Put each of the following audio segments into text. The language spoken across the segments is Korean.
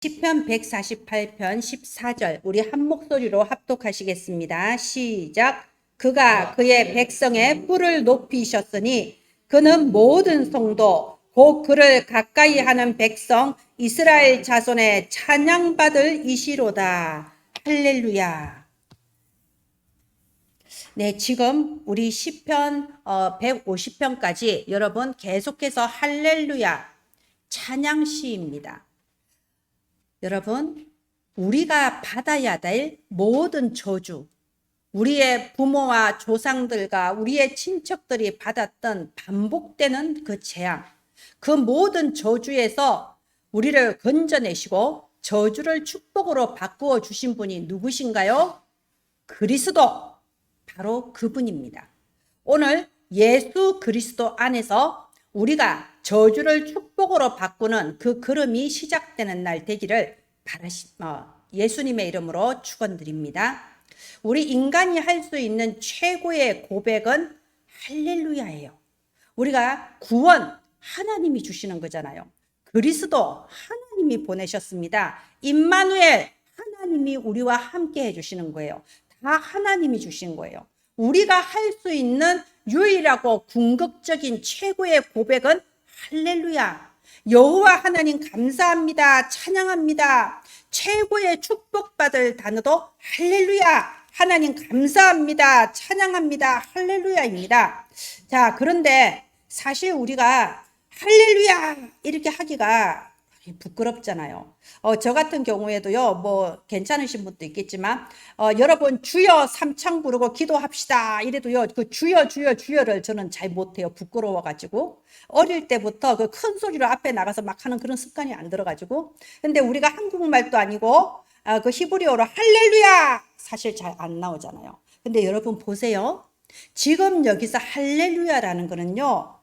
시편 148편 14절 우리 한 목소리로 합독하시겠습니다. 시작. 그가 그의 백성의 뿔을 높이셨으니 그는 모든 성도 곧 그를 가까이 하는 백성 이스라엘 자손의 찬양받을 이시로다. 할렐루야. 네, 지금 우리 시편 150편까지 여러분 계속해서 할렐루야 찬양시입니다. 여러분, 우리가 받아야 될 모든 저주, 우리의 부모와 조상들과 우리의 친척들이 받았던 반복되는 그 재앙, 그 모든 저주에서 우리를 건져내시고 저주를 축복으로 바꾸어 주신 분이 누구신가요? 그리스도, 바로 그분입니다. 오늘 예수 그리스도 안에서 우리가 저주를 축복으로 바꾸는 그 걸음이 시작되는 날 되기를 예수님의 이름으로 축원드립니다. 우리 인간이 할 수 있는 최고의 고백은 할렐루야예요. 우리가 구원 하나님이 주시는 거잖아요. 그리스도 하나님이 보내셨습니다. 임마누엘 하나님이 우리와 함께 해주시는 거예요. 다 하나님이 주신 거예요. 우리가 할 수 있는 유일하고 궁극적인 최고의 고백은 할렐루야. 여호와 하나님 감사합니다. 찬양합니다. 최고의 축복받을 단어도 할렐루야. 하나님 감사합니다. 찬양합니다. 할렐루야입니다. 자, 그런데 사실 우리가 할렐루야 이렇게 하기가 부끄럽잖아요. 저 같은 경우에도요, 뭐 괜찮으신 분도 있겠지만, 여러분 주여 삼창 부르고 기도합시다 이래도요, 그 주여 주여 주여를 저는 잘 못해요. 부끄러워가지고 어릴 때부터 그 큰 소리로 앞에 나가서 막 하는 그런 습관이 안 들어가지고. 근데 우리가 한국말도 아니고 그 히브리어로 할렐루야 사실 잘 안 나오잖아요. 근데 여러분 보세요. 지금 여기서 할렐루야라는 거는요,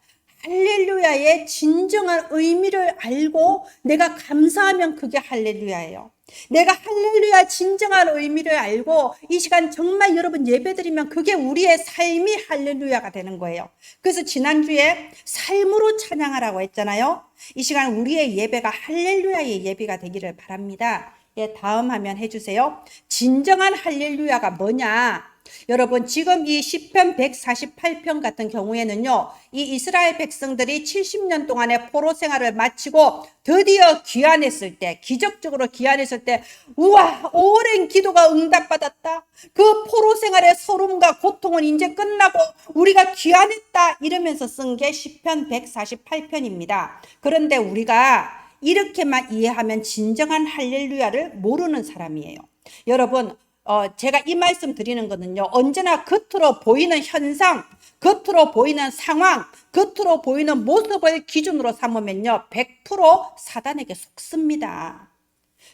할렐루야의 진정한 의미를 알고 내가 감사하면 그게 할렐루야예요. 내가 할렐루야 진정한 의미를 알고 이 시간 정말 여러분 예배드리면 그게 우리의 삶이 할렐루야가 되는 거예요. 그래서 지난주에 삶으로 찬양하라고 했잖아요. 이 시간 우리의 예배가 할렐루야의 예배가 되기를 바랍니다. 예, 다음 화면 해주세요. 진정한 할렐루야가 뭐냐? 여러분 지금 이 시편 148편 같은 경우에는요, 이 이스라엘 백성들이 70년 동안의 포로 생활을 마치고 드디어 귀환했을 때, 기적적으로 귀환했을 때, 우와, 오랜 기도가 응답받았다. 그 포로 생활의 서름과 고통은 이제 끝나고 우리가 귀환했다 이러면서 쓴 게 시편 148편입니다. 그런데 우리가 이렇게만 이해하면 진정한 할렐루야를 모르는 사람이에요. 여러분, 제가 이 말씀 드리는 거는요, 언제나 겉으로 보이는 현상, 겉으로 보이는 상황, 겉으로 보이는 모습을 기준으로 삼으면요, 100% 사단에게 속습니다.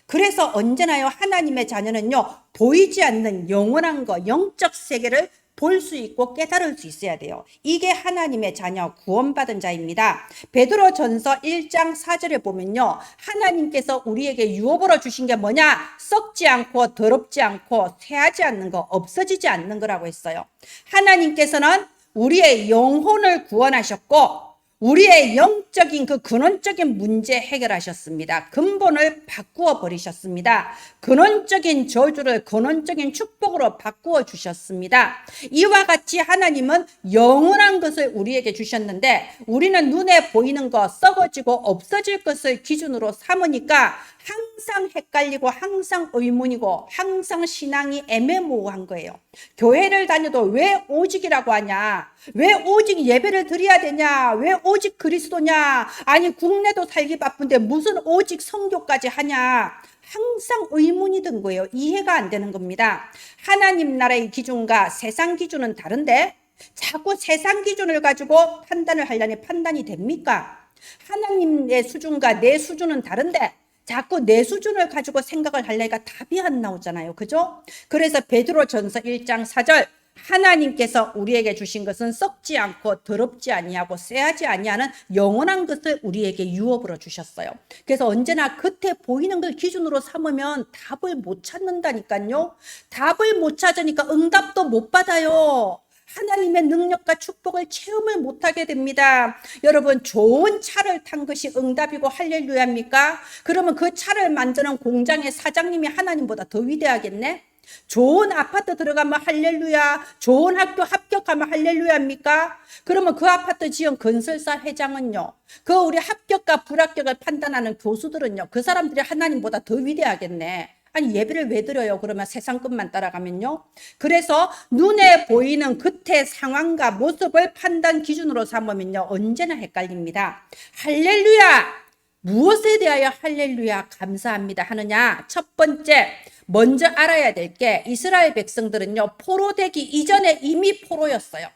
그래서 언제나요, 하나님의 자녀는요, 보이지 않는 영원한 거, 영적 세계를 볼 수 있고 깨달을 수 있어야 돼요. 이게 하나님의 자녀, 구원받은 자입니다. 베드로전서 1장 4절에 보면요, 하나님께서 우리에게 유업으로 주신 게 뭐냐? 썩지 않고 더럽지 않고 쇠하지 않는 거, 없어지지 않는 거라고 했어요. 하나님께서는 우리의 영혼을 구원하셨고 우리의 영적인 그 근원적인 문제 해결하셨습니다. 근본을 바꾸어 버리셨습니다. 근원적인 저주를 근원적인 축복으로 바꾸어 주셨습니다. 이와 같이 하나님은 영원한 것을 우리에게 주셨는데 우리는 눈에 보이는 것, 썩어지고 없어질 것을 기준으로 삼으니까 항상 헷갈리고 항상 의문이고 항상 신앙이 애매모호한 거예요. 교회를 다녀도 왜 오직이라고 하냐? 왜 오직 예배를 드려야 되냐? 왜 오직 그리스도냐? 아니 국내도 살기 바쁜데 무슨 오직 성교까지 하냐? 항상 의문이 든 거예요. 이해가 안 되는 겁니다. 하나님 나라의 기준과 세상 기준은 다른데 자꾸 세상 기준을 가지고 판단을 하려니 판단이 됩니까? 하나님의 수준과 내 수준은 다른데 자꾸 내 수준을 가지고 생각을 하려니까 답이 안 나오잖아요. 그죠? 그래서 베드로전서 1장 4절 하나님께서 우리에게 주신 것은 썩지 않고 더럽지 아니하고 쇠하지 아니하는 영원한 것을 우리에게 유업으로 주셨어요. 그래서 언제나 겉에 보이는 걸 기준으로 삼으면 답을 못 찾는다니까요. 답을 못 찾으니까 응답도 못 받아요. 하나님의 능력과 축복을 체험을 못하게 됩니다. 여러분, 좋은 차를 탄 것이 응답이고 할렐루야입니까? 그러면 그 차를 만드는 공장의 사장님이 하나님보다 더 위대하겠네? 좋은 아파트 들어가면 할렐루야, 좋은 학교 합격하면 할렐루야입니까? 그러면 그 아파트 지은 건설사 회장은요, 그 우리 합격과 불합격을 판단하는 교수들은요, 그 사람들이 하나님보다 더 위대하겠네. 아니, 예배를 왜 드려요? 그러면 세상 것만 따라가면요. 그래서 눈에 보이는 겉의 상황과 모습을 판단 기준으로 삼으면요, 언제나 헷갈립니다. 할렐루야! 무엇에 대하여 할렐루야 감사합니다 하느냐? 첫 번째, 먼저 알아야 될 게 이스라엘 백성들은요, 포로되기 이전에 이미 포로였어요.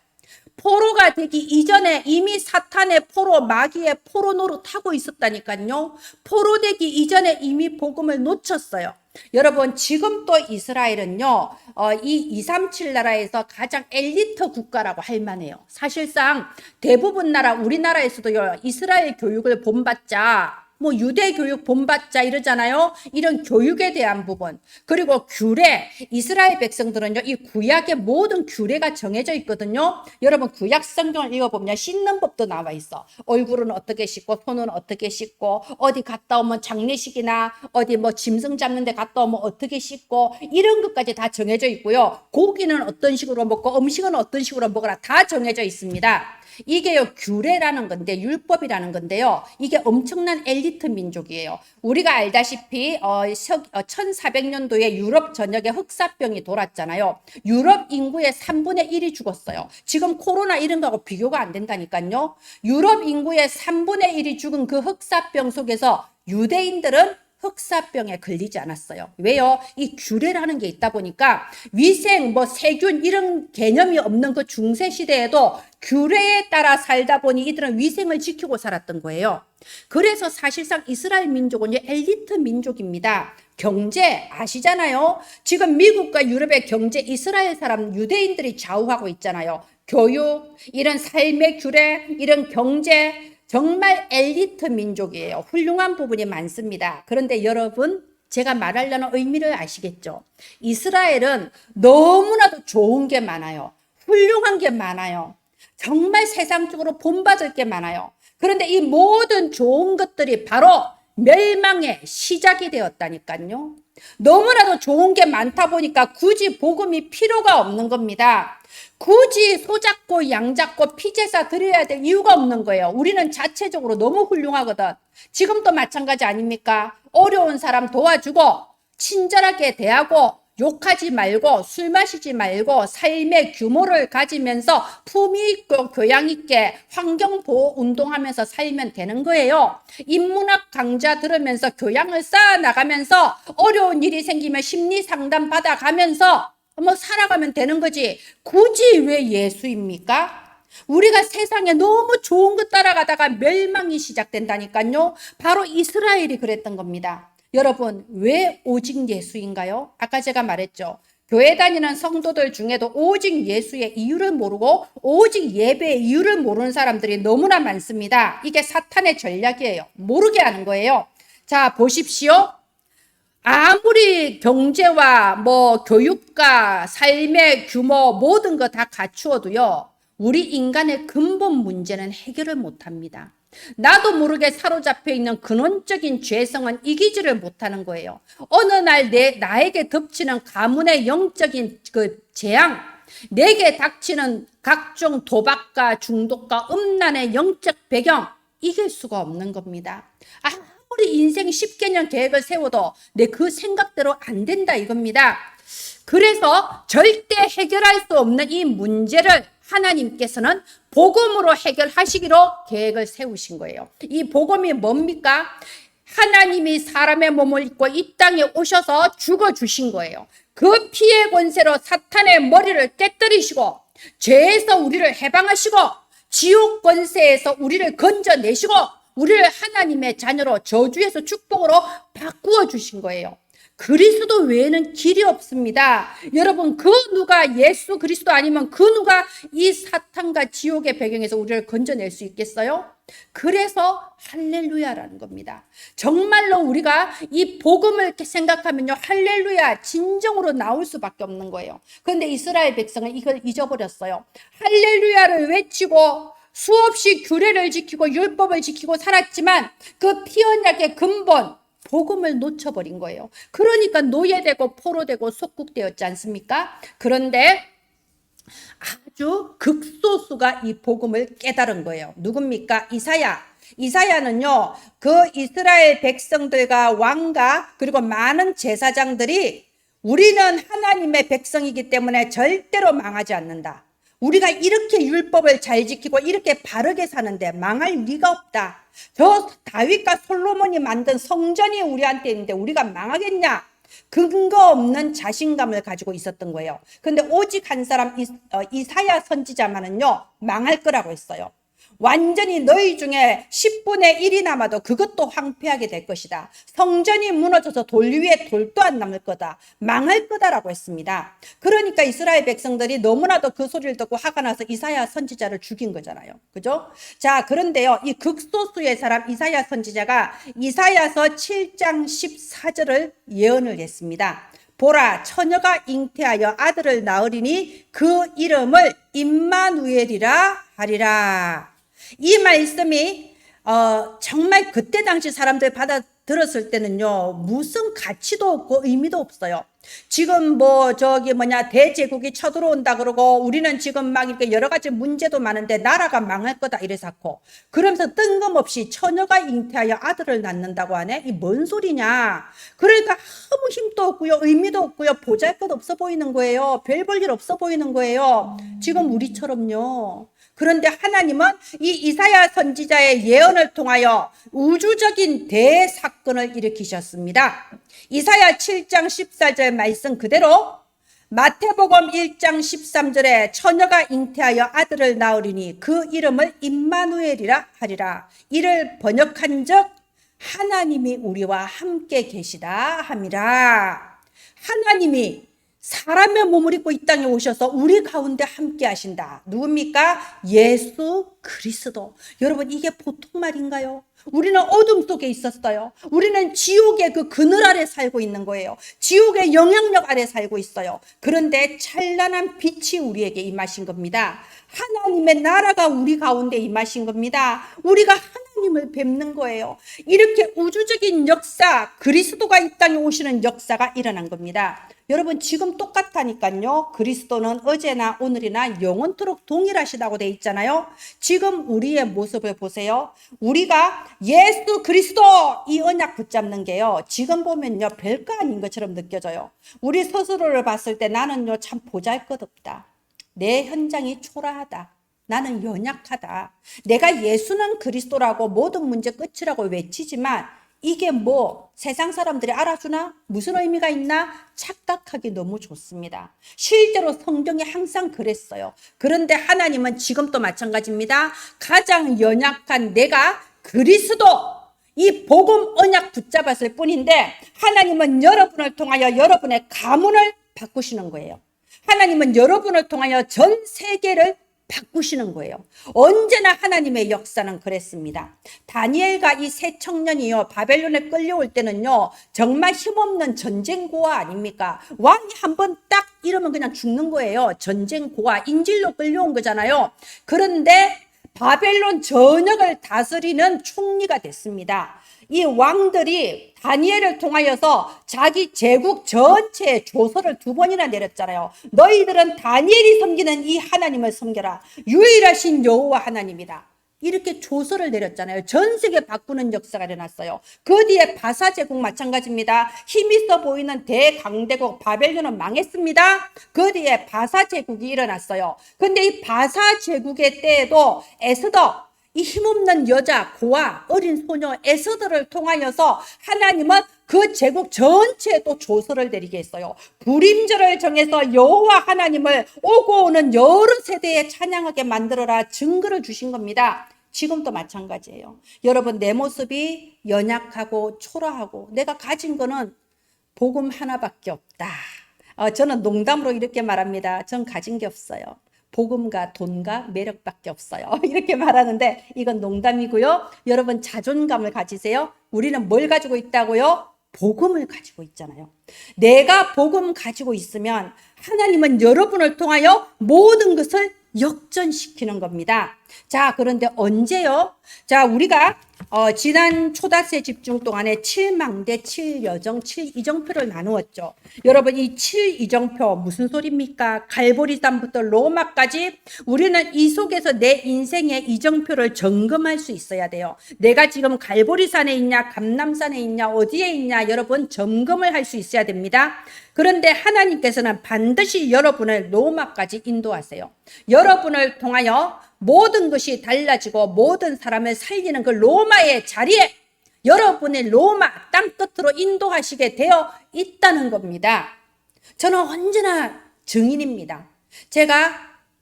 포로가 되기 이전에 이미 사탄의 포로, 마귀의 포로 노릇하고 있었다니까요. 포로되기 이전에 이미 복음을 놓쳤어요. 여러분, 지금 또 이스라엘은요, 이 237 나라에서 가장 엘리트 국가라고 할 만해요. 사실상 대부분 나라, 우리나라에서도요, 이스라엘 교육을 본받자, 뭐 유대 교육 본받자 이러잖아요. 이런 교육에 대한 부분, 그리고 규례, 이스라엘 백성들은요, 이 구약의 모든 규례가 정해져 있거든요. 여러분, 구약 성경을 읽어보면 씻는 법도 나와 있어. 얼굴은 어떻게 씻고, 손은 어떻게 씻고, 어디 갔다 오면 장례식이나 어디 뭐 짐승 잡는 데 갔다 오면 어떻게 씻고, 이런 것까지 다 정해져 있고요. 고기는 어떤 식으로 먹고 음식은 어떤 식으로 먹어라, 다 정해져 있습니다. 이게요, 규례라는 건데, 율법이라는 건데요, 이게 엄청난 엘리트 민족이에요. 우리가 알다시피 1400년도에 유럽 전역에 흑사병이 돌았잖아요. 유럽 인구의 3분의 1이 죽었어요. 지금 코로나 이런 거하고 비교가 안 된다니까요. 유럽 인구의 3분의 1이 죽은 그 흑사병 속에서 유대인들은 흑사병에 걸리지 않았어요. 왜요? 이 규례라는 게 있다 보니까 위생, 뭐 세균 이런 개념이 없는 그 중세 시대에도 규례에 따라 살다 보니 이들은 위생을 지키고 살았던 거예요. 그래서 사실상 이스라엘 민족은 엘리트 민족입니다. 경제 아시잖아요. 지금 미국과 유럽의 경제 이스라엘 사람 유대인들이 좌우하고 있잖아요. 교육, 이런 삶의 규례, 이런 경제, 정말 엘리트 민족이에요. 훌륭한 부분이 많습니다. 그런데 여러분, 제가 말하려는 의미를 아시겠죠? 이스라엘은 너무나도 좋은 게 많아요. 훌륭한 게 많아요. 정말 세상적으로 본받을 게 많아요. 그런데 이 모든 좋은 것들이 바로 멸망의 시작이 되었다니까요. 너무나도 좋은 게 많다 보니까 굳이 복음이 필요가 없는 겁니다. 굳이 소잡고 양잡고 피제사 드려야 될 이유가 없는 거예요. 우리는 자체적으로 너무 훌륭하거든. 지금도 마찬가지 아닙니까? 어려운 사람 도와주고 친절하게 대하고 욕하지 말고 술 마시지 말고 삶의 규모를 가지면서 품위 있고 교양 있게 환경보호 운동하면서 살면 되는 거예요. 인문학 강좌 들으면서 교양을 쌓아나가면서 어려운 일이 생기면 심리 상담 받아가면서 뭐 살아가면 되는 거지. 굳이 왜 예수입니까? 우리가 세상에 너무 좋은 것 따라가다가 멸망이 시작된다니까요. 바로 이스라엘이 그랬던 겁니다. 여러분, 왜 오직 예수인가요? 아까 제가 말했죠. 교회 다니는 성도들 중에도 오직 예수의 이유를 모르고 오직 예배의 이유를 모르는 사람들이 너무나 많습니다. 이게 사탄의 전략이에요. 모르게 하는 거예요. 자, 보십시오. 아무리 경제와 뭐 교육과 삶의 규모 모든 거 다 갖추어도요, 우리 인간의 근본 문제는 해결을 못합니다. 나도 모르게 사로잡혀 있는 근원적인 죄성은 이기지를 못하는 거예요. 어느 날 나에게 덮치는 가문의 영적인 그 재앙, 내게 닥치는 각종 도박과 중독과 음란의 영적 배경, 이길 수가 없는 겁니다. 아무리 인생 10개년 계획을 세워도 내 그 생각대로 안 된다 이겁니다. 그래서 절대 해결할 수 없는 이 문제를 하나님께서는 복음으로 해결하시기로 계획을 세우신 거예요. 이 복음이 뭡니까? 하나님이 사람의 몸을 입고 이 땅에 오셔서 죽어주신 거예요. 그 피의 권세로 사탄의 머리를 깨뜨리시고 죄에서 우리를 해방하시고 지옥 권세에서 우리를 건져내시고 우리를 하나님의 자녀로 저주에서 축복으로 바꾸어 주신 거예요. 그리스도 외에는 길이 없습니다. 여러분, 그 누가 예수 그리스도 아니면 그 누가 이 사탄과 지옥의 배경에서 우리를 건져낼 수 있겠어요? 그래서 할렐루야라는 겁니다. 정말로 우리가 이 복음을 이렇게 생각하면요, 할렐루야 진정으로 나올 수밖에 없는 거예요. 그런데 이스라엘 백성은 이걸 잊어버렸어요. 할렐루야를 외치고 수없이 규례를 지키고 율법을 지키고 살았지만 그 피언약의 근본 복음을 놓쳐버린 거예요. 그러니까 노예되고 포로되고 속국되었지 않습니까? 그런데 아주 극소수가 이 복음을 깨달은 거예요. 누굽니까? 이사야는요, 그 이스라엘 백성들과 왕과 그리고 많은 제사장들이 우리는 하나님의 백성이기 때문에 절대로 망하지 않는다. 우리가 이렇게 율법을 잘 지키고 이렇게 바르게 사는데 망할 리가 없다. 저 다윗과 솔로몬이 만든 성전이 우리한테 있는데 우리가 망하겠냐? 근거 없는 자신감을 가지고 있었던 거예요. 근데 오직 한 사람 이사야 선지자만은요, 망할 거라고 했어요. 완전히 너희 중에 10분의 1이 남아도 그것도 황폐하게 될 것이다. 성전이 무너져서 돌 위에 돌도 안 남을 거다. 망할 거다라고 했습니다. 그러니까 이스라엘 백성들이 너무나도 그 소리를 듣고 화가 나서 이사야 선지자를 죽인 거잖아요. 그죠? 자, 그런데요, 이 극소수의 사람 이사야 선지자가 이사야서 7장 14절을 예언을 했습니다. 보라, 처녀가 잉태하여 아들을 낳으리니 그 이름을 임마누엘이라 하리라. 이 말씀이 정말 그때 당시 사람들 받아들었을 때는요, 무슨 가치도 없고 의미도 없어요. 지금 대제국이 쳐들어온다 그러고 우리는 지금 막 이렇게 여러 가지 문제도 많은데 나라가 망할 거다 이래서고, 그러면서 뜬금없이 처녀가 잉태하여 아들을 낳는다고 하네. 이 뭔 소리냐? 그러니까 아무 힘도 없고요, 의미도 없고요, 보잘것 없어 보이는 거예요. 별 볼 일 없어 보이는 거예요. 지금 우리처럼요. 그런데 하나님은 이 이사야 선지자의 예언을 통하여 우주적인 대사건을 일으키셨습니다. 이사야 7장 14절 말씀 그대로 마태복음 1장 13절에 처녀가 잉태하여 아들을 낳으리니 그 이름을 임마누엘이라 하리라. 이를 번역한 적 하나님이 우리와 함께 계시다 함이라. 하나님이 사람의 몸을 입고 이 땅에 오셔서 우리 가운데 함께 하신다. 누굽니까? 예수 그리스도. 여러분, 이게 보통 말인가요? 우리는 어둠 속에 있었어요. 우리는 지옥의 그 그늘 아래 살고 있는 거예요. 지옥의 영향력 아래 살고 있어요. 그런데 찬란한 빛이 우리에게 임하신 겁니다. 하나님의 나라가 우리 가운데 임하신 겁니다. 우리가 하나님을 뵙는 거예요. 이렇게 우주적인 역사, 그리스도가 이 땅에 오시는 역사가 일어난 겁니다. 여러분, 지금 똑같다니까요. 그리스도는 어제나 오늘이나 영원토록 동일하시다고 돼 있잖아요. 지금 우리의 모습을 보세요. 우리가 예수 그리스도 이 언약 붙잡는 게요, 지금 보면요 별거 아닌 것처럼 느껴져요. 우리 스스로를 봤을 때 나는요 참 보잘것없다. 내 현장이 초라하다. 나는 연약하다. 내가 예수는 그리스도라고 모든 문제 끝이라고 외치지만 이게 세상 사람들이 알아주나? 무슨 의미가 있나? 착각하기 너무 좋습니다. 실제로 성경이 항상 그랬어요. 그런데 하나님은 지금도 마찬가지입니다. 가장 연약한 내가 그리스도, 이 복음 언약 붙잡았을 뿐인데 하나님은 여러분을 통하여 여러분의 가문을 바꾸시는 거예요. 하나님은 여러분을 통하여 전 세계를 바꾸시는 거예요. 언제나 하나님의 역사는 그랬습니다. 다니엘과 이 세 청년이요 바벨론에 끌려올 때는요 정말 힘없는 전쟁고아 아닙니까? 왕이 한번 딱 이러면 그냥 죽는 거예요. 전쟁고아, 인질로 끌려온 거잖아요. 그런데 바벨론 전역을 다스리는 총리가 됐습니다. 이 왕들이 다니엘을 통하여서 자기 제국 전체에 조서를 2번이나 내렸잖아요. 너희들은 다니엘이 섬기는 이 하나님을 섬겨라. 유일하신 여호와 하나님이다. 이렇게 조서를 내렸잖아요. 전 세계 바꾸는 역사가 일어났어요. 그 뒤에 바사 제국 마찬가지입니다. 힘있어 보이는 대강대국 바벨론은 망했습니다. 그 뒤에 바사 제국이 일어났어요. 근데 이 바사 제국의 때에도 에스더, 이 힘없는 여자, 고아, 어린 소녀 에스더를 통하여서 하나님은 그 제국 전체에 또 조서를 내리게 했어요. 불임절을 정해서 여호와 하나님을 오고 오는 여러 세대에 찬양하게 만들어라 증거를 주신 겁니다. 지금도 마찬가지예요. 여러분, 내 모습이 연약하고 초라하고 내가 가진 거는 복음 하나밖에 없다. 저는 농담으로 이렇게 말합니다. 전 가진 게 없어요. 복음과 돈과 매력밖에 없어요. 이렇게 말하는데 이건 농담이고요. 여러분 자존감을 가지세요. 우리는 뭘 가지고 있다고요? 복음을 가지고 있잖아요. 내가 복음 가지고 있으면 하나님은 여러분을 통하여 모든 것을 역전시키는 겁니다. 자, 그런데 언제요? 자, 우리가 지난 초다세 집중 동안에 7망대, 7여정, 7이정표를 나누었죠. 여러분 이 7이정표 무슨 소리입니까? 갈보리산부터 로마까지 우리는 이 속에서 내 인생의 이정표를 점검할 수 있어야 돼요. 내가 지금 갈보리산에 있냐, 감람산에 있냐, 어디에 있냐 여러분 점검을 할 수 있어야 됩니다. 그런데 하나님께서는 반드시 여러분을 로마까지 인도하세요. 여러분을 통하여 모든 것이 달라지고 모든 사람을 살리는 그 로마의 자리에 여러분의 로마 땅끝으로 인도하시게 되어 있다는 겁니다. 저는 언제나 증인입니다. 제가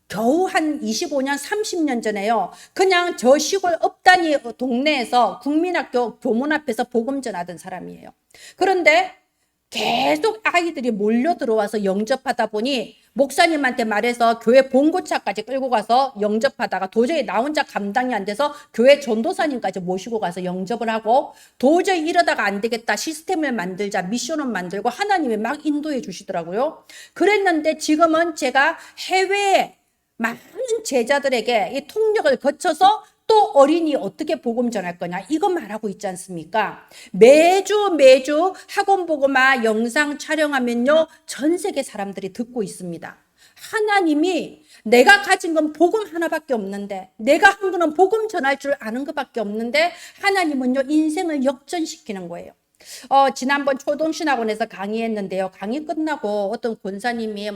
겨우 한 25년, 30년 전에요. 그냥 저 시골 읍단위 동네에서 국민학교 교문 앞에서 복음 전하던 사람이에요. 그런데 계속 아이들이 몰려 들어와서 영접하다 보니 목사님한테 말해서 교회 본고차까지 끌고 가서 영접하다가 도저히 나 혼자 감당이 안 돼서 교회 전도사님까지 모시고 가서 영접을 하고 도저히 이러다가 안 되겠다 시스템을 만들자 미션을 만들고 하나님이 막 인도해 주시더라고요. 그랬는데 지금은 제가 해외에 많은 제자들에게 이 통역을 거쳐서 또 어린이 어떻게 복음 전할 거냐 이거 말하고 있지 않습니까? 매주 학원 복음화 영상 촬영하면요 전 세계 사람들이 듣고 있습니다. 하나님이 내가 가진 건 복음 하나밖에 없는데 내가 한 거는 복음 전할 줄 아는 것밖에 없는데 하나님은요 인생을 역전시키는 거예요. 지난번 초동신학원에서 강의했는데요. 강의 끝나고 어떤 권사님이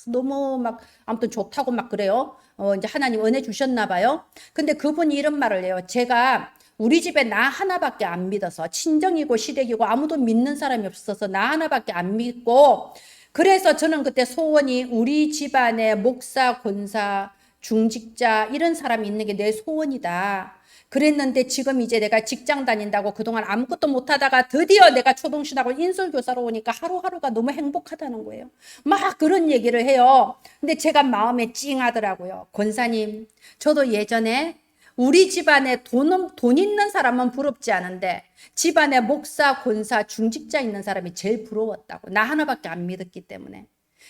너무 아무튼 좋다고 그래요. 이제 하나님 은혜 주셨나 봐요. 근데 그분이 이런 말을 해요. 제가 우리 집에 나 하나밖에 안 믿어서 친정이고 시댁이고 아무도 믿는 사람이 없어서 나 하나밖에 안 믿고 그래서 저는 그때 소원이 우리 집안에 목사, 권사, 중직자 이런 사람이 있는 게 내 소원이다. 그랬는데 지금 이제 내가 직장 다닌다고 그동안 아무것도 못하다가 드디어 내가 초동신학원 인솔교사로 오니까 하루하루가 너무 행복하다는 거예요. 막 그런 얘기를 해요. 근데 제가 마음에 찡하더라고요. 권사님, 저도 예전에 우리 집안에 돈 있는 사람은 부럽지 않은데 집안에 목사, 권사, 중직자 있는 사람이 제일 부러웠다고. 나 하나밖에 안 믿었기 때문에.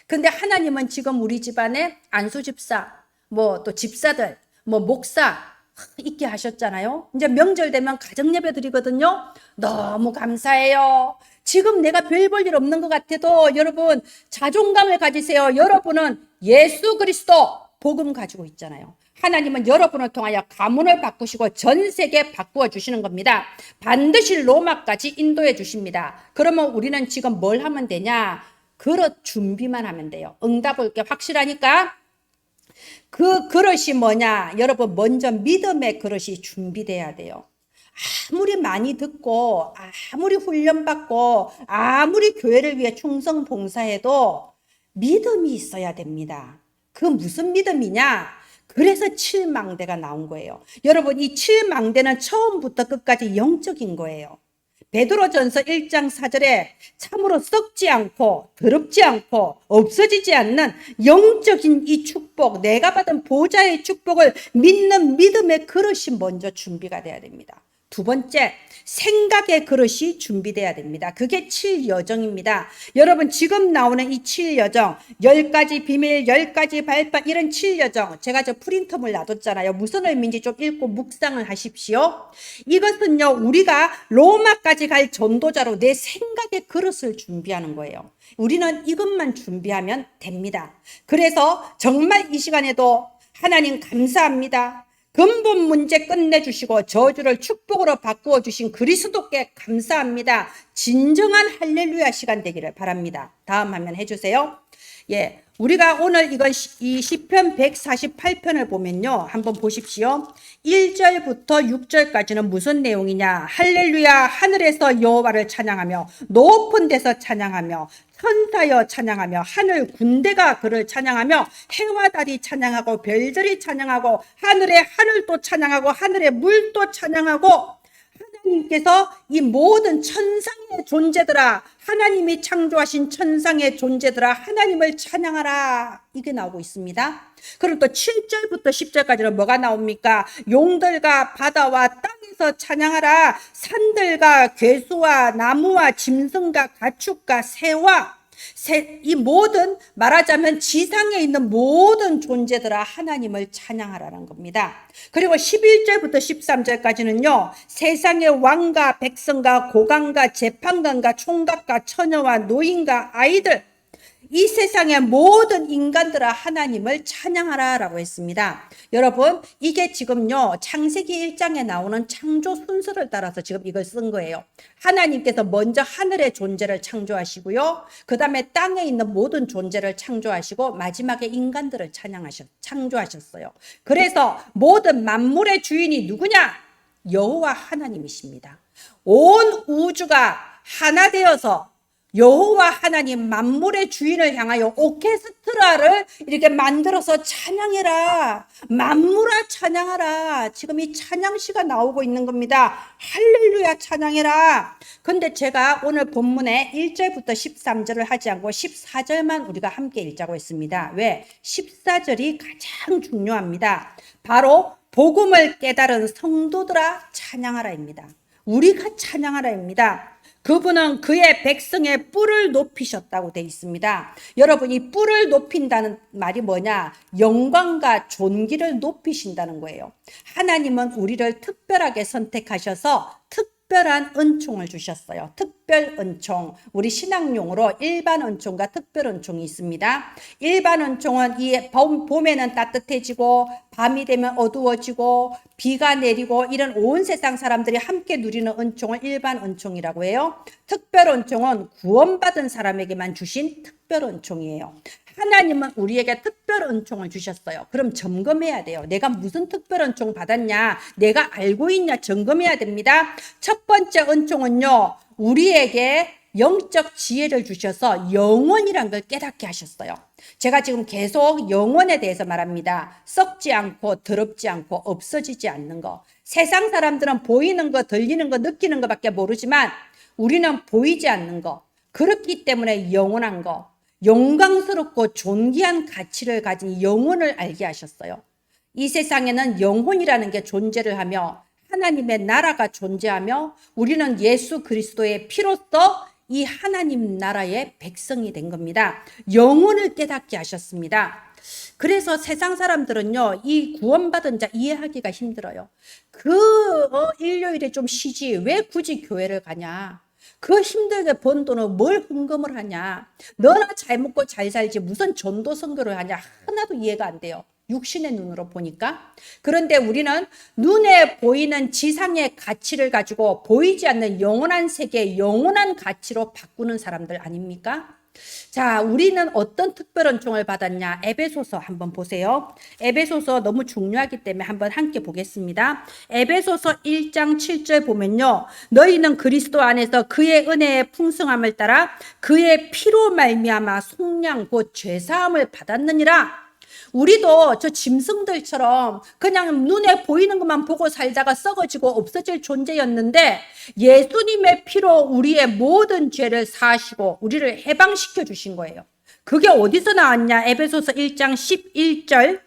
근데 하나님은 지금 우리 집안에 안수집사, 또 집사들, 목사 있게 하셨잖아요. 이제 명절 되면 가정예배 드리거든요. 너무 감사해요. 지금 내가 별 볼 일 없는 것 같아도 여러분 자존감을 가지세요. 여러분은 예수 그리스도 복음 가지고 있잖아요. 하나님은 여러분을 통하여 가문을 바꾸시고 전 세계 바꾸어 주시는 겁니다. 반드시 로마까지 인도해 주십니다. 그러면 우리는 지금 뭘 하면 되냐? 그릇 준비만 하면 돼요. 응답을 게 확실하니까 그 그릇이 뭐냐? 여러분 먼저 믿음의 그릇이 준비돼야 돼요. 아무리 많이 듣고 아무리 훈련받고 아무리 교회를 위해 충성 봉사해도 믿음이 있어야 됩니다. 그 무슨 믿음이냐? 그래서 7망대가 나온 거예요. 여러분 이 7망대는 처음부터 끝까지 영적인 거예요. 베드로전서 1장 4절에 참으로 썩지 않고 더럽지 않고 없어지지 않는 영적인 이 축복, 내가 받은 보좌의 축복을 믿는 믿음의 그릇이 먼저 준비가 돼야 됩니다. 두 번째, 생각의 그릇이 준비돼야 됩니다. 그게 7여정입니다. 여러분 지금 나오는 이 7여정, 10가지 비밀, 10가지 발판 이런 7여정 제가 저 프린터물 놔뒀잖아요. 무슨 의미인지 좀 읽고 묵상을 하십시오. 이것은요 우리가 로마까지 갈 전도자로 내 생각의 그릇을 준비하는 거예요. 우리는 이것만 준비하면 됩니다. 그래서 정말 이 시간에도 하나님 감사합니다. 근본 문제 끝내주시고 저주를 축복으로 바꾸어 주신 그리스도께 감사합니다. 진정한 할렐루야 시간 되기를 바랍니다. 다음 화면 해주세요. 예, 우리가 오늘 이 시편 148편을 보면요. 한번 보십시오. 1절부터 6절까지는 무슨 내용이냐. 할렐루야 하늘에서 여호와를 찬양하며 높은 데서 찬양하며 천사여 찬양하며 하늘 군대가 그를 찬양하며 해와 달이 찬양하고 별들이 찬양하고 하늘의 하늘도 찬양하고 하늘의 물도 찬양하고 하나님께서 이 모든 천상의 존재들아, 하나님이 창조하신 천상의 존재들아, 하나님을 찬양하라. 이게 나오고 있습니다. 그럼 또 7절부터 10절까지는 뭐가 나옵니까? 용들과 바다와 땅에서 찬양하라. 산들과 괴수와 나무와 짐승과 가축과 새와 이 모든, 말하자면 지상에 있는 모든 존재들아 하나님을 찬양하라는 겁니다. 그리고 11절부터 13절까지는요, 세상의 왕과 백성과 고관과 재판관과 총각과 처녀와 노인과 아이들, 이 세상의 모든 인간들아 하나님을 찬양하라 라고 했습니다. 여러분, 이게 지금요 창세기 1장에 나오는 창조 순서를 따라서 지금 이걸 쓴 거예요. 하나님께서 먼저 하늘의 존재를 창조하시고요, 그 다음에 땅에 있는 모든 존재를 창조하시고 마지막에 인간들을 창조하셨어요. 그래서 모든 만물의 주인이 누구냐? 여호와 하나님이십니다. 온 우주가 하나 되어서 여호와 하나님 만물의 주인을 향하여 오케스트라를 이렇게 만들어서 찬양해라. 만물아 찬양하라. 지금 이 찬양시가 나오고 있는 겁니다. 할렐루야 찬양해라. 근데 제가 오늘 본문에 1절부터 13절을 하지 않고 14절만 우리가 함께 읽자고 했습니다. 왜? 14절이 가장 중요합니다. 바로 복음을 깨달은 성도들아 찬양하라입니다. 우리가 찬양하라입니다. 그분은 그의 백성의 뿔을 높이셨다고 되어 있습니다. 여러분, 이 뿔을 높인다는 말이 뭐냐? 영광과 존귀를 높이신다는 거예요. 하나님은 우리를 특별하게 선택하셔서 특별한 은총을 주셨어요. 특별 은총. 우리 신앙용어로 일반 은총과 특별 은총이 있습니다. 일반 은총은 이 봄에는 따뜻해지고 밤이 되면 어두워지고 비가 내리고 이런 온 세상 사람들이 함께 누리는 은총을 일반 은총이라고 해요. 특별 은총은 구원받은 사람에게만 주신 특별 은총이에요. 하나님은 우리에게 특별 은총을 주셨어요. 그럼 점검해야 돼요. 내가 무슨 특별 은총 받았냐? 내가 알고 있냐? 점검해야 됩니다. 첫 번째 은총은요, 우리에게 영적 지혜를 주셔서 영원이란 걸 깨닫게 하셨어요. 제가 지금 계속 영원에 대해서 말합니다. 썩지 않고 더럽지 않고 없어지지 않는 거. 세상 사람들은 보이는 거, 들리는 거, 느끼는 거밖에 모르지만 우리는 보이지 않는 거. 그렇기 때문에 영원한 거, 영광스럽고 존귀한 가치를 가진 영혼을 알게 하셨어요. 이 세상에는 영혼이라는 게 존재를 하며 하나님의 나라가 존재하며 우리는 예수 그리스도의 피로써 이 하나님 나라의 백성이 된 겁니다. 영혼을 깨닫게 하셨습니다. 그래서 세상 사람들은요, 이 구원받은 자 이해하기가 힘들어요. 일요일에 좀 쉬지 왜 굳이 교회를 가냐? 그 힘들게 번 돈은 뭘 헌금을 하냐? 너나 잘 먹고 잘 살지 무슨 전도 선교를 하냐? 하나도 이해가 안 돼요. 육신의 눈으로 보니까. 그런데 우리는 눈에 보이는 지상의 가치를 가지고 보이지 않는 영원한 세계, 영원한 가치로 바꾸는 사람들 아닙니까? 자, 우리는 어떤 특별 은총을 받았냐? 에베소서 한번 보세요. 에베소서 너무 중요하기 때문에 한번 함께 보겠습니다. 에베소서 1장 7절 보면요, 너희는 그리스도 안에서 그의 은혜의 풍성함을 따라 그의 피로 말미암아 속량 곧 죄사함을 받았느니라. 우리도 저 짐승들처럼 그냥 눈에 보이는 것만 보고 살다가 썩어지고 없어질 존재였는데 예수님의 피로 우리의 모든 죄를 사하시고 우리를 해방시켜 주신 거예요. 그게 어디서 나왔냐? 에베소서 1장 11절.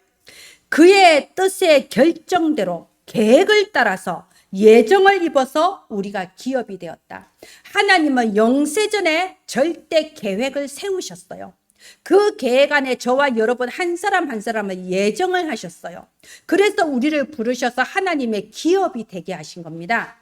그의 뜻의 결정대로 계획을 따라서 예정을 입어서 우리가 기업이 되었다. 하나님은 영세전에 절대 계획을 세우셨어요. 그 계획 안에 저와 여러분 한 사람 한 사람을 예정을 하셨어요. 그래서 우리를 부르셔서 하나님의 기업이 되게 하신 겁니다.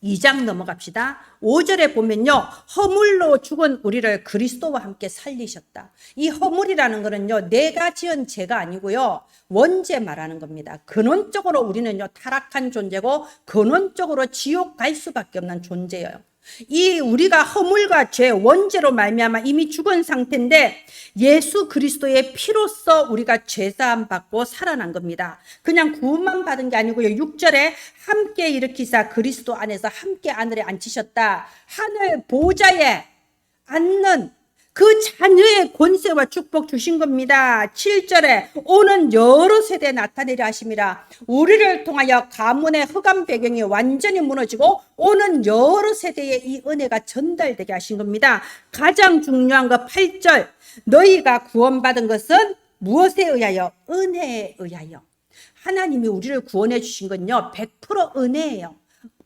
2장 넘어갑시다. 5절에 보면요, 허물로 죽은 우리를 그리스도와 함께 살리셨다. 이 허물이라는 거는요, 내가 지은 죄가 아니고요, 원죄 말하는 겁니다. 근원적으로 우리는요, 타락한 존재고 근원적으로 지옥 갈 수밖에 없는 존재예요. 이 우리가 허물과 죄, 원죄로 말미암아 이미 죽은 상태인데 예수 그리스도의 피로써 우리가 죄사함 받고 살아난 겁니다. 그냥 구원만 받은 게 아니고요. 6절에 함께 일으키사 그리스도 안에서 함께 하늘에 앉히셨다. 하늘 보좌에 앉는 그 자녀의 권세와 축복 주신 겁니다. 7절에 오는 여러 세대에 나타내려 하심이라. 우리를 통하여 가문의 흑암 배경이 완전히 무너지고 오는 여러 세대에 이 은혜가 전달되게 하신 겁니다. 가장 중요한 거 8절, 너희가 구원받은 것은 무엇에 의하여? 은혜에 의하여. 하나님이 우리를 구원해 주신 건요 100% 은혜예요.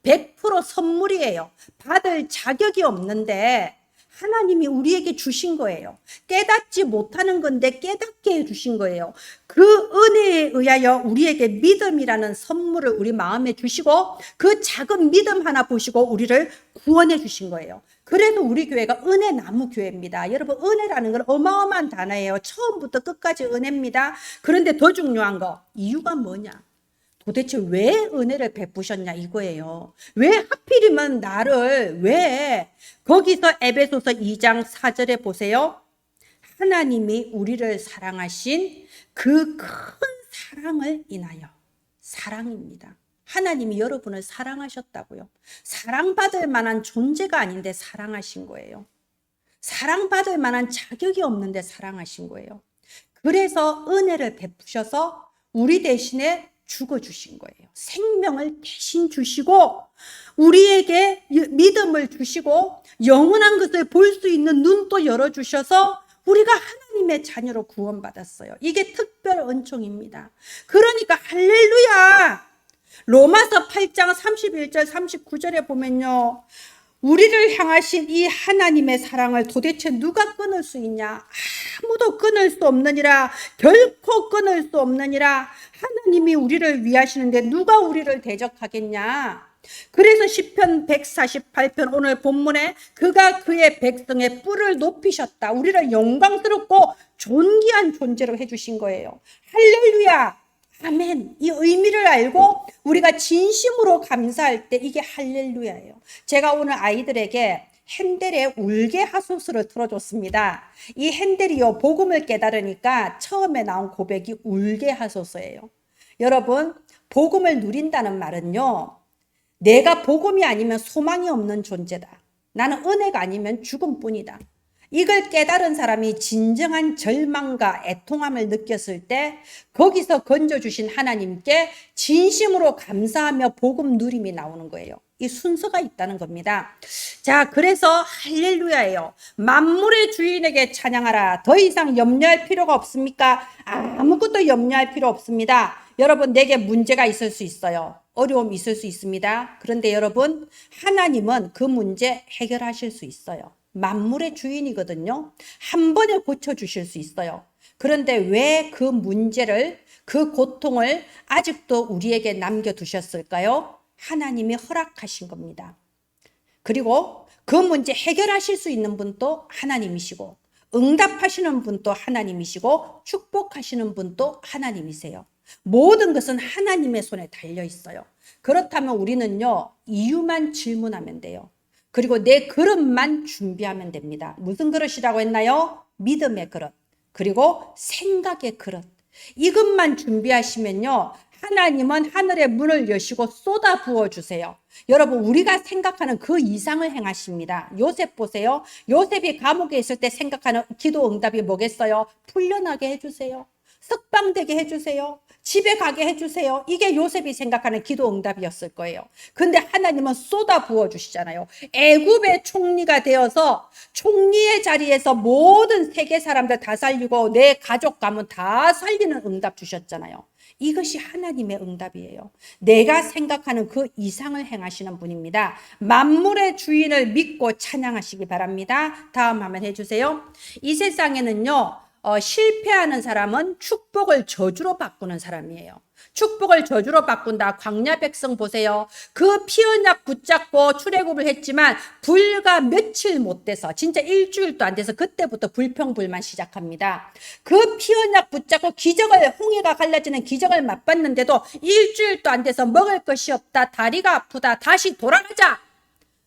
100% 선물이에요. 받을 자격이 없는데 하나님이 우리에게 주신 거예요. 깨닫지 못하는 건데 깨닫게 해주신 거예요. 그 은혜에 의하여 우리에게 믿음이라는 선물을 우리 마음에 주시고 그 작은 믿음 하나 보시고 우리를 구원해 주신 거예요. 그래도 우리 교회가 은혜 나무 교회입니다. 여러분, 은혜라는 건 어마어마한 단어예요. 처음부터 끝까지 은혜입니다. 그런데 더 중요한 거, 이유가 뭐냐? 도대체 왜 은혜를 베푸셨냐 이거예요. 왜 하필이면 나를 왜? 거기서 에베소서 2장 4절에 보세요. 하나님이 우리를 사랑하신 그 큰 사랑을 인하여. 사랑입니다. 하나님이 여러분을 사랑하셨다고요. 사랑받을 만한 존재가 아닌데 사랑하신 거예요. 사랑받을 만한 자격이 없는데 사랑하신 거예요. 그래서 은혜를 베푸셔서 우리 대신에 죽어주신 거예요. 생명을 대신 주시고 우리에게 믿음을 주시고 영원한 것을 볼 수 있는 눈도 열어주셔서 우리가 하나님의 자녀로 구원받았어요. 이게 특별 은총입니다. 그러니까 할렐루야. 로마서 8장 31절 39절에 보면요. 우리를 향하신 이 하나님의 사랑을 도대체 누가 끊을 수 있냐? 아무도 끊을 수 없느니라. 결코 끊을 수 없느니라. 하나님이 우리를 위하시는데 누가 우리를 대적하겠냐? 그래서 시편 148편 오늘 본문에 그가 그의 백성의 뿔을 높이셨다. 우리를 영광스럽고 존귀한 존재로 해주신 거예요. 할렐루야. 아멘. 이 의미를 알고 우리가 진심으로 감사할 때 이게 할렐루야예요. 제가 오늘 아이들에게 핸델의 울게 하소서를 틀어줬습니다. 이 핸델이요 복음을 깨달으니까 처음에 나온 고백이 울게 하소서예요. 여러분, 복음을 누린다는 말은요, 내가 복음이 아니면 소망이 없는 존재다. 나는 은혜가 아니면 죽음뿐이다. 이걸 깨달은 사람이 진정한 절망과 애통함을 느꼈을 때 거기서 건져주신 하나님께 진심으로 감사하며 복음 누림이 나오는 거예요. 이 순서가 있다는 겁니다. 자, 그래서 할렐루야예요. 만물의 주인에게 찬양하라. 더 이상 염려할 필요가 없습니까? 아무것도 염려할 필요 없습니다. 여러분, 내게 문제가 있을 수 있어요. 어려움이 있을 수 있습니다. 그런데 여러분, 하나님은 그 문제 해결하실 수 있어요. 만물의 주인이거든요. 한 번에 고쳐주실 수 있어요. 그런데 왜 그 문제를, 그 고통을 아직도 우리에게 남겨두셨을까요? 하나님이 허락하신 겁니다. 그리고 그 문제 해결하실 수 있는 분도 하나님이시고, 응답하시는 분도 하나님이시고, 축복하시는 분도 하나님이세요. 모든 것은 하나님의 손에 달려 있어요. 그렇다면 우리는요, 이유만 질문하면 돼요. 그리고 내 그릇만 준비하면 됩니다. 무슨 그릇이라고 했나요? 믿음의 그릇. 그리고 생각의 그릇. 이것만 준비하시면요, 하나님은 하늘의 문을 여시고 쏟아 부어 주세요. 여러분, 우리가 생각하는 그 이상을 행하십니다. 요셉 보세요. 요셉이 감옥에 있을 때 생각하는 기도 응답이 뭐겠어요? 풀려나게 해주세요. 석방되게 해주세요. 집에 가게 해주세요. 이게 요셉이 생각하는 기도 응답이었을 거예요. 근데 하나님은 쏟아 부어 주시잖아요. 애굽의 총리가 되어서 총리의 자리에서 모든 세계 사람들 다 살리고 내 가족 가문 다 살리는 응답 주셨잖아요. 이것이 하나님의 응답이에요. 내가 생각하는 그 이상을 행하시는 분입니다. 만물의 주인을 믿고 찬양하시기 바랍니다. 다음 화면 해주세요. 이 세상에는요, 실패하는 사람은 축복을 저주로 바꾸는 사람이에요. 축복을 저주로 바꾼다. 광야 백성 보세요. 그 피언약 붙잡고 출애굽을 했지만 불과 며칠 못 돼서, 진짜 일주일도 안 돼서 그때부터 불평불만 시작합니다. 그 피언약 붙잡고 기적을, 홍해가 갈라지는 기적을 맛봤는데도 일주일도 안 돼서 먹을 것이 없다. 다리가 아프다. 다시 돌아가자.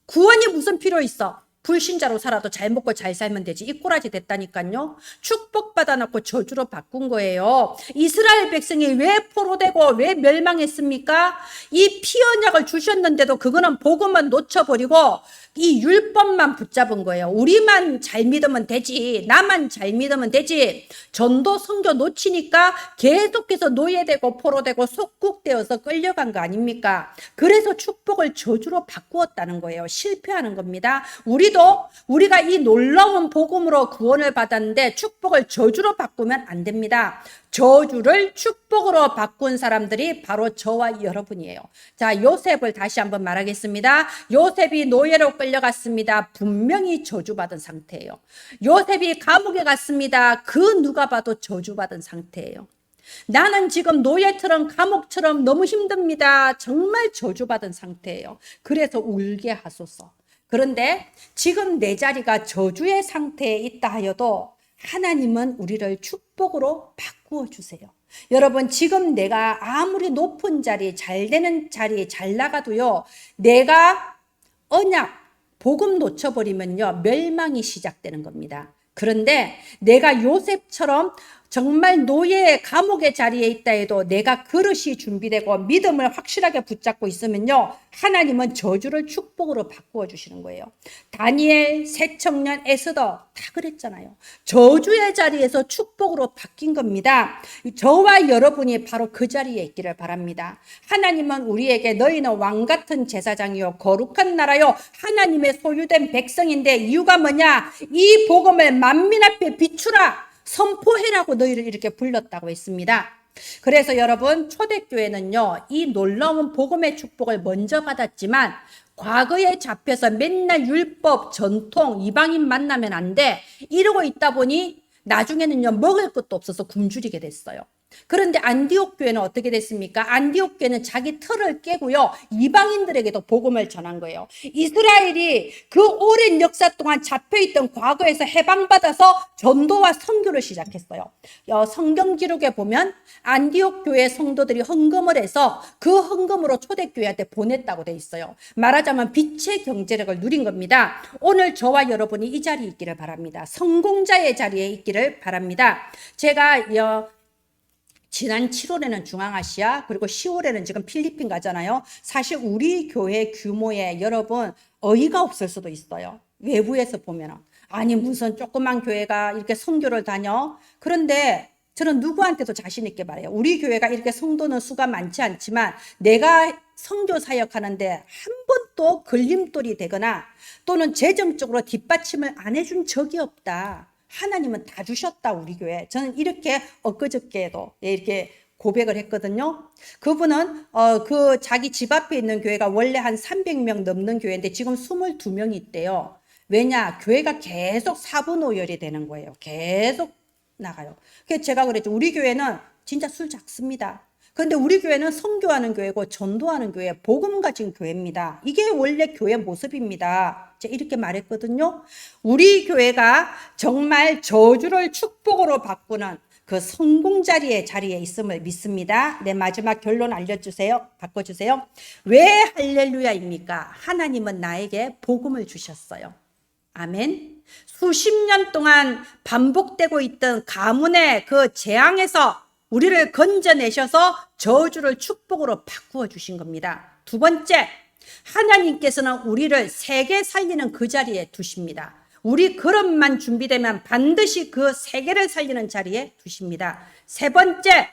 구원이 무슨 필요 있어? 불신자로 살아도 잘 먹고 잘 살면 되지. 이 꼬라지 됐다니까요. 축복받아 놓고 저주로 바꾼 거예요. 이스라엘 백성이 왜 포로되고 왜 멸망했습니까? 이 피 언약을 주셨는데도 그거는 복음만 놓쳐버리고 이 율법만 붙잡은 거예요. 우리만 잘 믿으면 되지. 나만 잘 믿으면 되지. 전도 선교 놓치니까 계속해서 노예되고 포로되고 속국되어서 끌려간 거 아닙니까? 그래서 축복을 저주로 바꾸었다는 거예요. 실패하는 겁니다. 우리가 이 놀라운 복음으로 구원을 받았는데 축복을 저주로 바꾸면 안 됩니다. 저주를 축복으로 바꾼 사람들이 바로 저와 여러분이에요. 자, 요셉을 다시 한번 말하겠습니다. 요셉이 노예로 끌려갔습니다. 분명히 저주받은 상태예요. 요셉이 감옥에 갔습니다. 그 누가 봐도 저주받은 상태예요. 나는 지금 노예처럼 감옥처럼 너무 힘듭니다. 정말 저주받은 상태예요. 그래서 울게 하소서. 그런데 지금 내 자리가 저주의 상태에 있다 하여도 하나님은 우리를 축복으로 바꾸어 주세요. 여러분, 지금 내가 아무리 높은 자리, 잘 되는 자리, 잘 나가도요, 내가 언약, 복음 놓쳐버리면요, 멸망이 시작되는 겁니다. 그런데 내가 요셉처럼 정말 노예의 감옥의 자리에 있다 해도 내가 그릇이 준비되고 믿음을 확실하게 붙잡고 있으면요, 하나님은 저주를 축복으로 바꾸어 주시는 거예요. 다니엘, 새청년, 에스더 다 그랬잖아요. 저주의 자리에서 축복으로 바뀐 겁니다. 저와 여러분이 바로 그 자리에 있기를 바랍니다. 하나님은 우리에게 너희는 왕같은 제사장이요 거룩한 나라요 하나님의 소유된 백성인데, 이유가 뭐냐? 이 복음을 만민 앞에 비추라, 선포해라고 너희를 이렇게 불렀다고 했습니다. 그래서 여러분, 초대교회는요, 이 놀라운 복음의 축복을 먼저 받았지만 과거에 잡혀서 맨날 율법, 전통, 이방인 만나면 안 돼, 이러고 있다 보니 나중에는요, 먹을 것도 없어서 굶주리게 됐어요. 그런데 안디옥 교회는 어떻게 됐습니까? 안디옥 교회는 자기 틀을 깨고요, 이방인들에게도 복음을 전한 거예요. 이스라엘이 그 오랜 역사 동안 잡혀있던 과거에서 해방받아서 전도와 선교를 시작했어요. 성경 기록에 보면 안디옥 교회 성도들이 헌금을 해서 그 헌금으로 초대교회한테 보냈다고 돼 있어요. 말하자면 빛의 경제력을 누린 겁니다. 오늘 저와 여러분이 이 자리에 있기를 바랍니다. 성공자의 자리에 있기를 바랍니다. 제가 지난 7월에는 중앙아시아, 그리고 10월에는 지금 필리핀 가잖아요. 사실 우리 교회 규모에 여러분 어이가 없을 수도 있어요. 외부에서 보면. 아니, 무슨 조그만 교회가 이렇게 선교를 다녀? 그런데 저는 누구한테도 자신 있게 말해요. 우리 교회가 이렇게 성도는 수가 많지 않지만 내가 선교 사역하는데 한 번도 걸림돌이 되거나 또는 재정적으로 뒷받침을 안 해준 적이 없다. 하나님은 다 주셨다, 우리 교회. 저는 이렇게 엊그저께도 이렇게 고백을 했거든요. 그분은 그 자기 집 앞에 있는 교회가 원래 한 300명 넘는 교회인데 지금 22명이 있대요. 왜냐? 교회가 계속 사분오열이 되는 거예요. 계속 나가요. 그래서 제가 그랬죠. 우리 교회는 진짜 술 작습니다. 그런데 우리 교회는 선교하는 교회고 전도하는 교회, 복음 가진 교회입니다. 이게 원래 교회 모습입니다. 제가 이렇게 말했거든요. 우리 교회가 정말 저주를 축복으로 바꾸는 그 성공 자리에 있음을 믿습니다. 네, 마지막 결론 알려주세요. 바꿔주세요. 왜 할렐루야입니까? 하나님은 나에게 복음을 주셨어요. 아멘. 수십 년 동안 반복되고 있던 가문의 그 재앙에서 우리를 건져내셔서 저주를 축복으로 바꾸어 주신 겁니다. 두 번째, 하나님께서는 우리를 세계 살리는 그 자리에 두십니다. 우리 그릇만 준비되면 반드시 그 세계를 살리는 자리에 두십니다. 세 번째,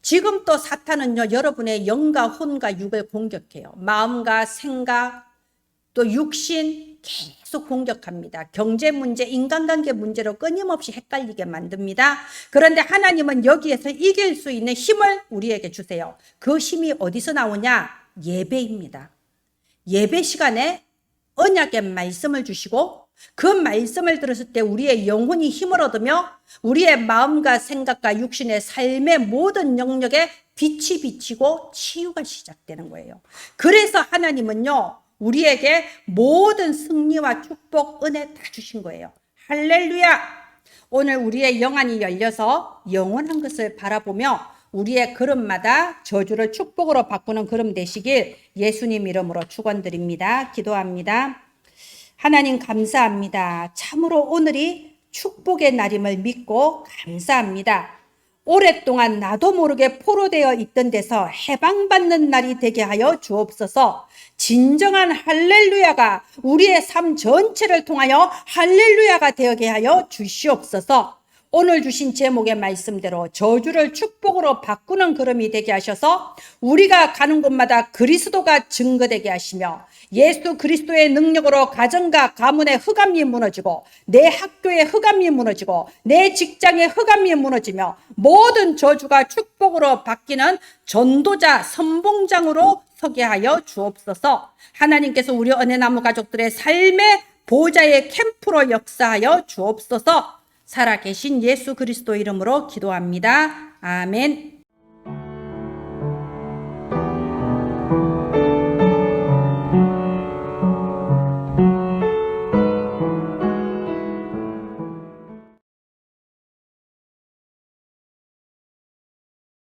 지금 또 사탄은요, 여러분의 영과 혼과 육을 공격해요. 마음과 생각, 또 육신 계속 공격합니다. 경제 문제, 인간관계 문제로 끊임없이 헷갈리게 만듭니다. 그런데 하나님은 여기에서 이길 수 있는 힘을 우리에게 주세요. 그 힘이 어디서 나오냐? 예배입니다. 예배 시간에 언약의 말씀을 주시고 그 말씀을 들었을 때 우리의 영혼이 힘을 얻으며 우리의 마음과 생각과 육신의 삶의 모든 영역에 빛이 비치고 치유가 시작되는 거예요. 그래서 하나님은요, 우리에게 모든 승리와 축복, 은혜 다 주신 거예요. 할렐루야! 오늘 우리의 영안이 열려서 영원한 것을 바라보며 우리의 걸음마다 저주를 축복으로 바꾸는 걸음 되시길 예수님 이름으로 축원드립니다. 기도합니다. 하나님 감사합니다. 참으로 오늘이 축복의 날임을 믿고 감사합니다. 오랫동안 나도 모르게 포로되어 있던 데서 해방받는 날이 되게 하여 주옵소서. 진정한 할렐루야가 우리의 삶 전체를 통하여 할렐루야가 되게 하여 주시옵소서. 오늘 주신 제목의 말씀대로 저주를 축복으로 바꾸는 걸음이 되게 하셔서 우리가 가는 곳마다 그리스도가 증거되게 하시며 예수 그리스도의 능력으로 가정과 가문의 흑암이 무너지고 내 학교의 흑암이 무너지고 내 직장의 흑암이 무너지며 모든 저주가 축복으로 바뀌는 전도자 선봉장으로 서게 하여 주옵소서. 하나님께서 우리 은혜나무 가족들의 삶의 보좌의 캠프로 역사하여 주옵소서. 살아계신 예수 그리스도 이름으로 기도합니다. 아멘.